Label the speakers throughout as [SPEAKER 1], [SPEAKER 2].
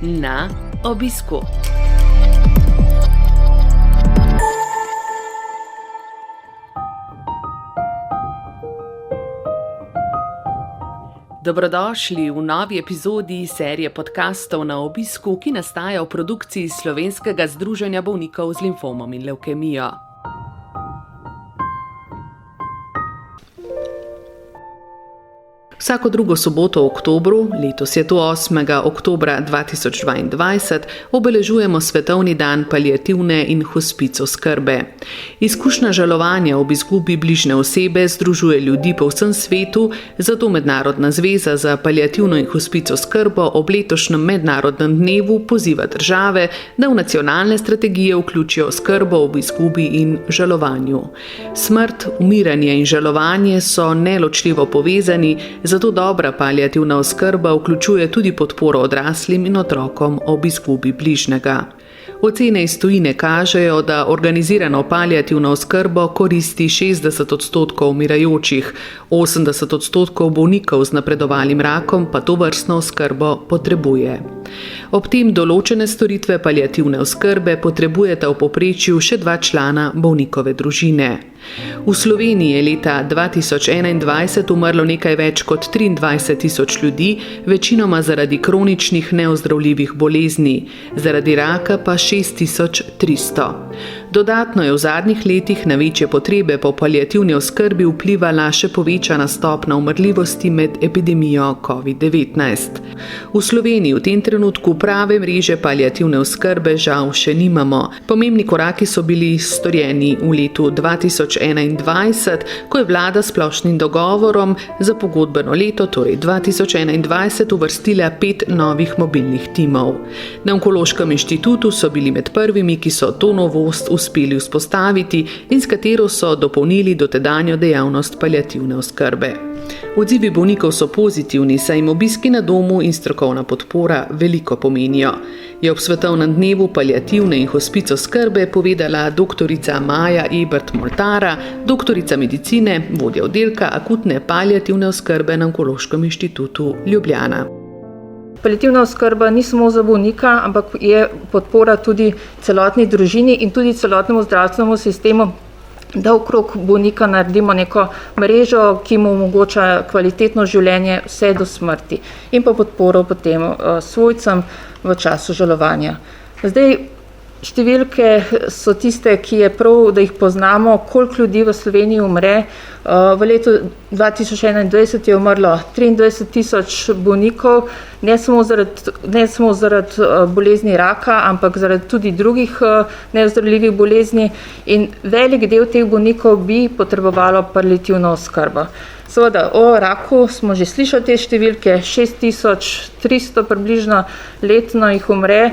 [SPEAKER 1] Na obisku. Dobrodošli v novi epizodi serije podkastov Na obisku, ki nastaja v produkciji Slovenskega združenja bolnikov z limfomom in levkemijo. Vsako drugo soboto v oktobru, letos je to 8. oktobra 2022, obeležujemo Svetovni dan paliativne in hospic oskrbe. Izkušnja žalovanja ob izgubi bližnje osebe združuje ljudi po vsem svetu, zato Mednarodna zveza za paliativno in hospic oskrbo ob letošnjem mednarodnem dnevu poziva države, da v nacionalne strategije vključijo oskrbo ob izgubi in žalovanju. Smrt, umiranje in žalovanje so neločljivo povezani, zato dobra paliativna oskrba vključuje tudi podporo odraslim in otrokom ob izgubi bližnjega. Ocene iz tujine kažejo, da organizirano paliativno oskrbo koristi 60% umirajočih, 80% bolnikov z napredovalim rakom pa tovrstno oskrbo potrebuje. Ob tem določene storitve paliativne oskrbe potrebujeta v povprečju še 2 člana bolnikove družine. V Sloveniji je leta 2021 umrlo nekaj več kot 23.000 ljudi, večinoma zaradi kroničnih neozdravljivih bolezni, zaradi raka pa 6.300. Dodatno je v zadnjih letih na večje potrebe po paliativni oskrbi vplivala še povečana stopnja umrljivosti med epidemijo COVID-19. V Sloveniji v tem trenutku prave mreže paliativne oskrbe žal še nimamo. Pomembni koraki so bili storjeni v letu 2021, ko je vlada s splošnim dogovorom za pogodbeno leto, torej 2021, uvrstila 5 novih mobilnih timov. Na Onkološkem inštitutu so bili med prvimi, ki so to novost uspeli vzpostaviti in s katero so dopolnili dotedanjo dejavnost paliativne oskrbe. Odzivi bolnikov so pozitivni, saj jim obiski na domu in strokovna podpora veliko pomenijo. Je ob Svetovnem dnevu paliativne in hospic oskrbe povedala doktorica Maja Ebert-Moltara, doktorica medicine, vodja oddelka akutne paliativne oskrbe na Onkološkem inštitutu Ljubljana.
[SPEAKER 2] Paliativna oskrba ni samo za bolnika, ampak je podpora tudi celotni družini in tudi celotnemu zdravstvenemu sistemu, da okrog bolnika naredimo neko mrežo, ki mu omogoča kvalitetno življenje vse do smrti in pa podporo potem svojcem v času žalovanja. Zdaj, številke so tiste, ki je prav, da jih poznamo, koliko ljudi v Sloveniji umre. V letu 2021 je umrlo 23.000 bolnikov, ne samo zaradi bolezni raka, ampak zaradi tudi drugih neozdravljivih bolezni in velik del teh bolnikov bi potrebovalo paliativno oskrbo. Seveda, o raku smo že slišali te številke, 6.300 približno letno jih umre.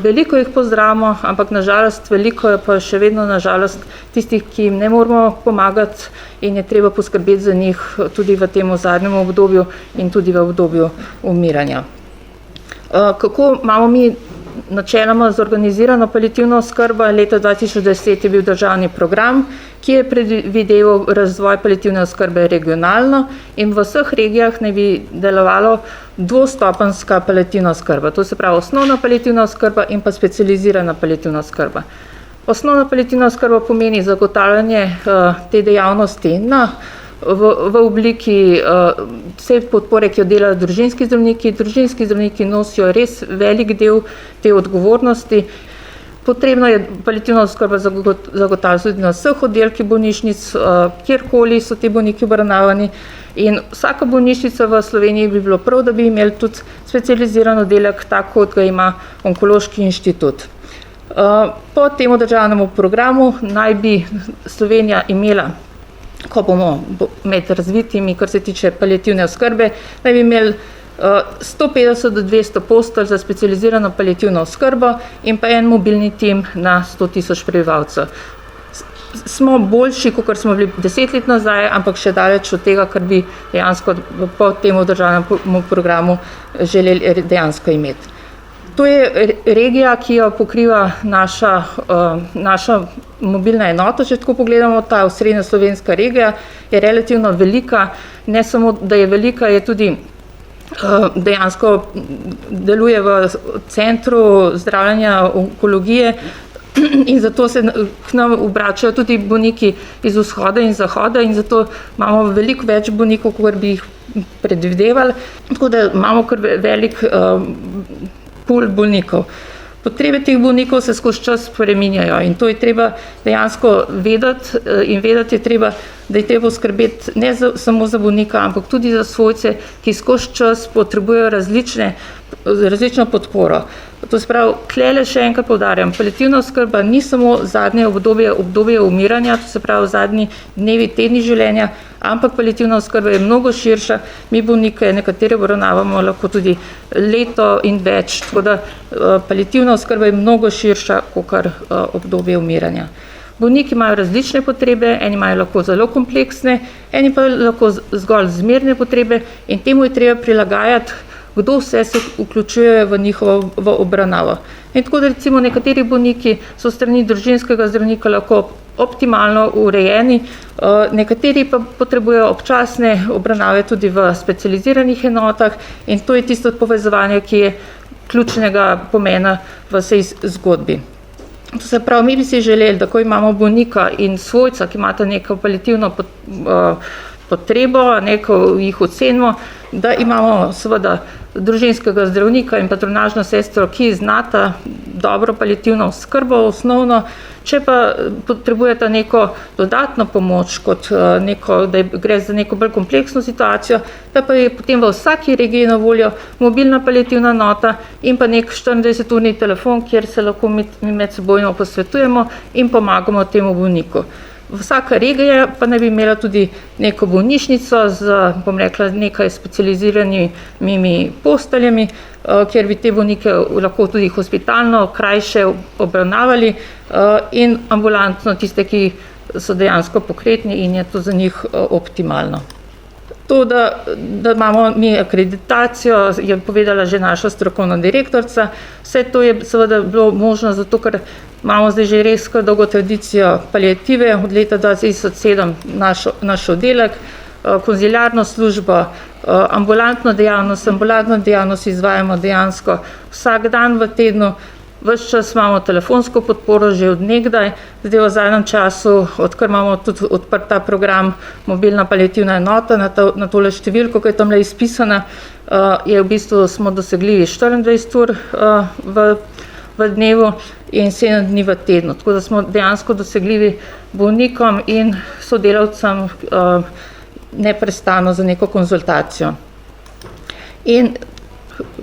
[SPEAKER 2] Veliko jih pozdravimo, ampak nažalost veliko je pa še vedno nažalost tistih, ki jim ne moramo pomagati in je treba poskrbeti za njih tudi v tem zadnjem obdobju in tudi v obdobju umiranja. Kako imamo mi načeloma zorganizirano paliativno oskrbo? Leta 2010 je bil državni program, ki je predvideval razvoj paliativne oskrbe regionalno in v vseh regijah naj bi delovalo dvostopenjska paliativna oskrba. To se pravi osnovna paliativna oskrba in pa specializirana paliativna oskrba. Osnovna paliativna oskrba pomeni zagotavljanje te dejavnosti v obliki vse podpore, ki jo delajo družinski zdravniki. Družinski zdravniki nosijo res velik del te odgovornosti. Potrebno je paliativno oskrbo zagotavljati tudi na vseh oddelkih bolnišnic, kjerkoli so ti bolniki obravnavani. In vsaka bolnišnica v Sloveniji bi bilo prav, da bi imeli tudi specializiran oddelek, tako kot ga ima Onkološki inštitut. Po tem državnemu programu naj bi Slovenija imela, ko bomo med razvitimi, kar se tiče paliativne oskrbe, naj bi imeli 150 do 200 postelj za specializirano paliativno oskrbo in pa en mobilni tim na 100.000 prebivalcev. Smo boljši, kot smo bili 10 let nazaj, ampak še daleč od tega, kar bi dejansko po tem državnem programu želeli dejansko imeti. To je regija, ki jo pokriva naša mobilna enota, če tako pogledamo. Ta osrednjeslovenska regija je relativno velika, ne samo, da je velika, je tudi dejansko deluje v centru zdravljenja onkologije in zato se k nam obračajo tudi bolniki iz vzhoda in zahoda in zato imamo veliko več bolnikov, kot bi jih predvidevali, tako da imamo kar velik pool bolnikov. Potrebe teh bolnikov se skozi čas spreminjajo in to je treba dejansko vedeti in vedeti je treba, da je treba skrbeti ne samo za bolnika, ampak tudi za svojce, ki skozi čas potrebujejo različno podporo. To se pravi, tlele še enkrat poudarjam, paliativna oskrba ni samo zadnje obdobje umiranja, to se pravi zadnji dnevi, tedni življenja, ampak paliativna oskrba je mnogo širša. Mi bolnike nekatere obravnavamo lahko tudi leto in več, tako da paliativna oskrba je mnogo širša kot obdobje umiranja. Bolniki imajo različne potrebe, eni imajo lahko zelo kompleksne, eni pa lahko zgolj zmerne potrebe in temu je treba prilagajati, kdo vse se vključuje v njihovo obravnavo. In tako da recimo nekateri bolniki so strani družinskega zdravnika lahko optimalno urejeni, nekateri pa potrebujejo občasne obravnave tudi v specializiranih enotah in to je tisto povezovanje, ki je ključnega pomena v vsej zgodbi. To se pravi, mi bi si želeli, da ko imamo bolnika in svojca, ki imata neko paliativno potrebo, neko jih ocenimo, da imamo seveda družinskega zdravnika in patronažno sestro, ki znata dobro paliativno oskrbo osnovno, če pa potrebujete neko dodatno pomoč, da gre za neko bolj kompleksno situacijo, da pa je potem v vsaki regiji na voljo mobilna paliativna enota in pa nek 24-urni telefon, kjer se lahko mi medsebojno posvetujemo in pomagamo temu bolniku. Vsaka regija pa naj bi imela tudi neko bolnišnico z, bom rekla, nekaj specializiranimi posteljami, kjer bi te bolnike lahko tudi hospitalno krajše obravnavali in ambulantno tiste, ki so dejansko pokretni in je to za njih optimalno. To, da imamo mi akreditacijo, je povedala že naša strokovna direktorica. Vse to je seveda bilo možno zato, ker imamo zdaj že res dolgo tradicijo paliative, od leta 2007 naš oddelek, konziliarno službo, ambulantno dejavnost izvajamo dejansko vsak dan v tednu. Ves čas imamo telefonsko podporo že od nekdaj, zdaj v zadnjem času, odkar imamo tudi odprt ta program mobilna paliativna enota na tole številko, ki je tamle izpisana, je v bistvu smo dosegljivi 24 ur v dnevu in 7 dni v tednu, tako da smo dejansko dosegljivi bolnikom in sodelavcem neprestano za neko konzultacijo. In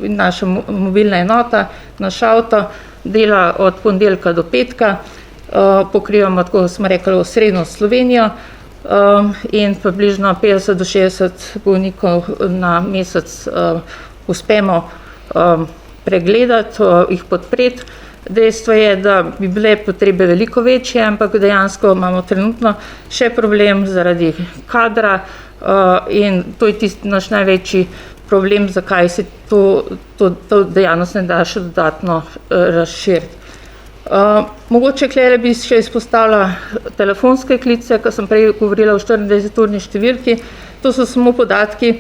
[SPEAKER 2] naša mobilna enota, naš avto dela od ponedeljka do petka, pokrivamo, tako smo rekli, osrednjo Slovenijo in približno 50 do 60 bolnikov na mesec uspemo pregledati, jih podpreti. Dejstvo je, da bi bile potrebe veliko večje, ampak dejansko imamo trenutno še problem zaradi kadra in to je tisti naš največji problem, zakaj se to dejavnost ne da še dodatno razširiti. Mogoče klele bi še izpostavila telefonske klice, ko sem prej govorila o 24-urni številki. To so samo podatki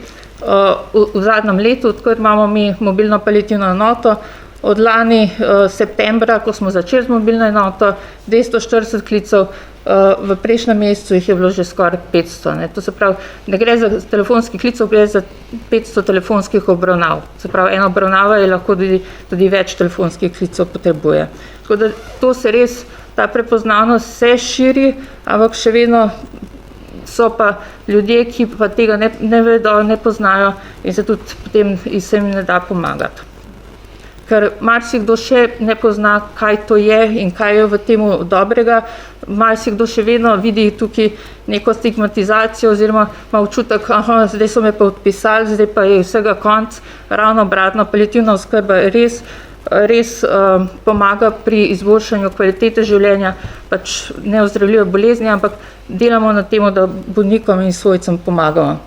[SPEAKER 2] v zadnjem letu, odkar imamo mi mobilno paliativno enoto. Od lani septembra, ko smo začeli z mobilno enoto, 240 klicev, v prejšnjem mesecu jih je bilo že skoraj 500. To se pravi, ne gre za telefonski klicev, gre za 500 telefonskih obravnav. Se pravi, ena obravnava je lahko tudi več telefonskih klicev potrebuje. Tako da to se res, ta prepoznavnost se širi, ampak še vedno so pa ljudje, ki pa tega ne vedo, ne poznajo in se tudi potem se jim ne da pomagati. Ker marsikdo še ne pozna, kaj to je in kaj je v temu dobrega. Marsikdo še vedno vidi tukaj neko stigmatizacijo oziroma ima občutek, zdaj so me pa odpisali, zdaj pa je vsega konc. Ravno obratno, paliativna oskrba res pomaga pri izboljšanju kvalitete življenja, pač ne ozdravljuje bolezni, ampak delamo na tem, da bolnikom in svojcem pomagamo.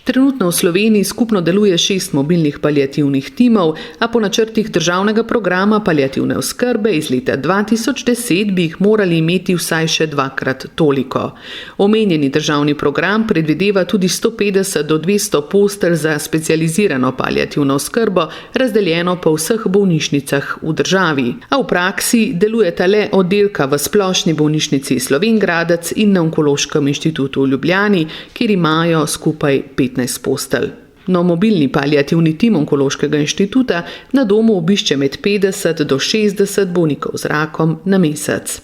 [SPEAKER 1] Trenutno v Sloveniji skupno deluje 6 mobilnih paliativnih timov, a po načrtih državnega programa paliativne oskrbe iz leta 2010 bi jih morali imeti vsaj še 2-krat toliko. Omenjeni državni program predvideva tudi 150 do 200 postelj za specializirano paliativno oskrbo, razdeljeno po vseh bolnišnicah v državi. A v praksi delujeta le oddelka v Splošni bolnišnici Slovenj Gradec in na Onkološkem inštitutu v Ljubljani, kjer imajo skupaj 15 postelj. No, mobilni paliativni tim Onkološkega inštituta na domu obišče med 50 do 60 bolnikov z rakom na mesec.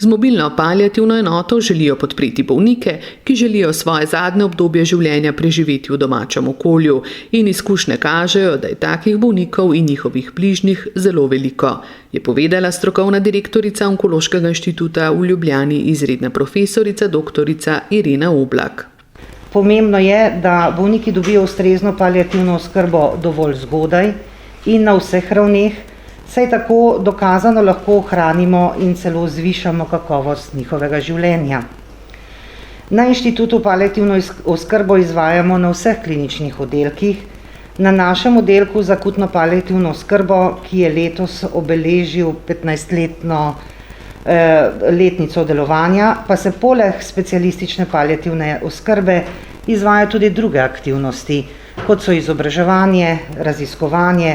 [SPEAKER 1] Z mobilno paliativno enoto želijo podpreti bolnike, ki želijo svoje zadnje obdobje življenja preživeti v domačem okolju, in izkušnje kažejo, da je takih bolnikov in njihovih bližnjih zelo veliko, je povedala strokovna direktorica Onkološkega inštituta v Ljubljani, izredna profesorica dr. Irena Oblak.
[SPEAKER 3] Pomembno je, da bolniki dobijo ustrezno paliativno oskrbo dovolj zgodaj in na vseh ravneh, saj tako dokazano lahko ohranimo in celo zvišamo kakovost njihovega življenja. Na inštitutu paliativno oskrbo izvajamo na vseh kliničnih oddelkih. Na našem oddelku za akutno paliativno oskrbo, ki je letos obeležil 15-letno letnico delovanja, pa se poleg specialistične paliativne oskrbe izvajajo tudi druge aktivnosti, kot so izobraževanje, raziskovanje,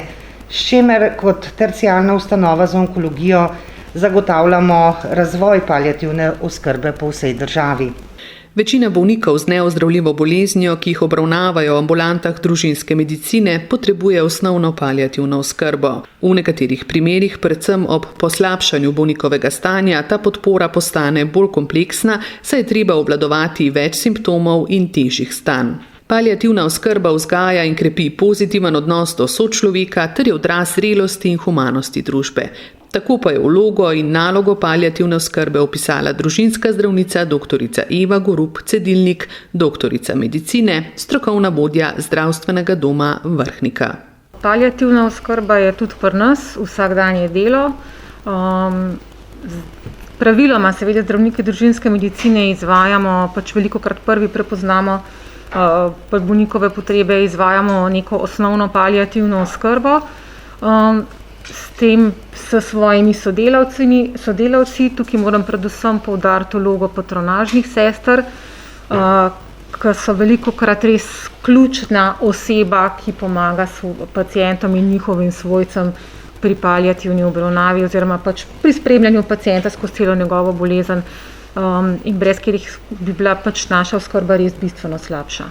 [SPEAKER 3] s čimer kot terciarna ustanova za onkologijo zagotavljamo razvoj paliativne oskrbe po vsej državi.
[SPEAKER 1] Večina bolnikov z neozdravljivo boleznijo, ki jih obravnavajo v ambulantah družinske medicine, potrebuje osnovno paliativno oskrbo. V nekaterih primerih, predvsem ob poslabšanju bolnikovega stanja, ta podpora postane bolj kompleksna, saj je treba obvladovati več simptomov in težjih stanj. Paliativna oskrba vzgaja in krepi pozitiven odnos do sočloveka ter je odraz zrelosti in humanosti družbe. Tako pa je vlogo in nalogo paliativne oskrbe opisala družinska zdravnica dr. Eva Gorup-Cedilnik, doktorica medicine, strokovna vodja zdravstvenega doma Vrhnika.
[SPEAKER 2] Paliativna oskrba je tudi pri nas vsakdanje delo. Praviloma seveda zdravniki družinske medicine izvajamo, velikokrat prvi prepoznamo bolnikove potrebe, izvajamo neko osnovno paliativno oskrbo. S tem s svojimi sodelavci, tukaj moram predvsem poudariti vlogo patronažnih sester, ki so velikokrat res ključna oseba, ki pomaga pacientom in njihovim svojcem pri paliativni obravnavi oziroma pri spremljanju pacienta skozi celo njegovo bolezen, in brez katerih bi bila naša oskrba res bistveno slabša.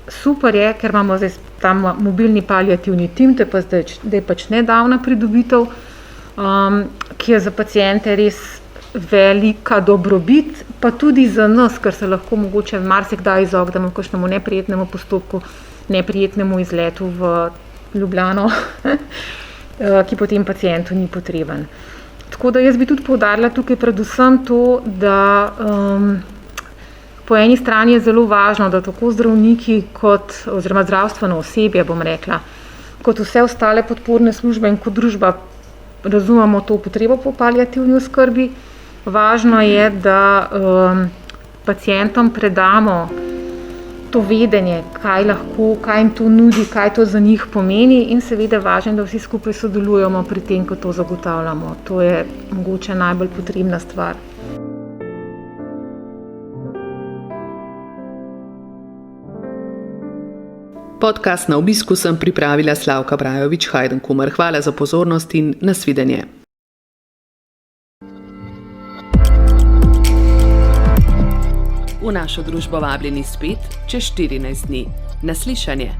[SPEAKER 2] Super je, ker imamo zdaj tam mobilni paliativni tim, to je pa zdaj nedavna pridobitev, ki je za paciente res velika dobrobit, pa tudi za nas, ker se lahko mogoče marsikdaj izognemo kakšnemu neprijetnemu postopku, neprijetnemu izletu v Ljubljano, ki potem pacientu ni potreben. Tako da jaz bi tudi poudarila tukaj predvsem to, da po eni strani je zelo važno, da tako zdravniki oziroma zdravstveno osebje, bom rekla, kot vse ostale podporne službe in kot družba razumemo to potrebo po paliativni oskrbi. Važno je, da pacientom predamo to vedenje, kaj jim to nudi, kaj to za njih pomeni, in seveda važno, da vsi skupaj sodelujemo pri tem, ko to zagotavljamo. To je mogoče najbolj potrebna stvar.
[SPEAKER 1] Podcast Na obisku sem pripravila Slavka Brajovič-Hajdenkumer. Hvala za pozornost in nasvidenje. V našo družbo vabljeni spet čez 14 dni. Naslišanje.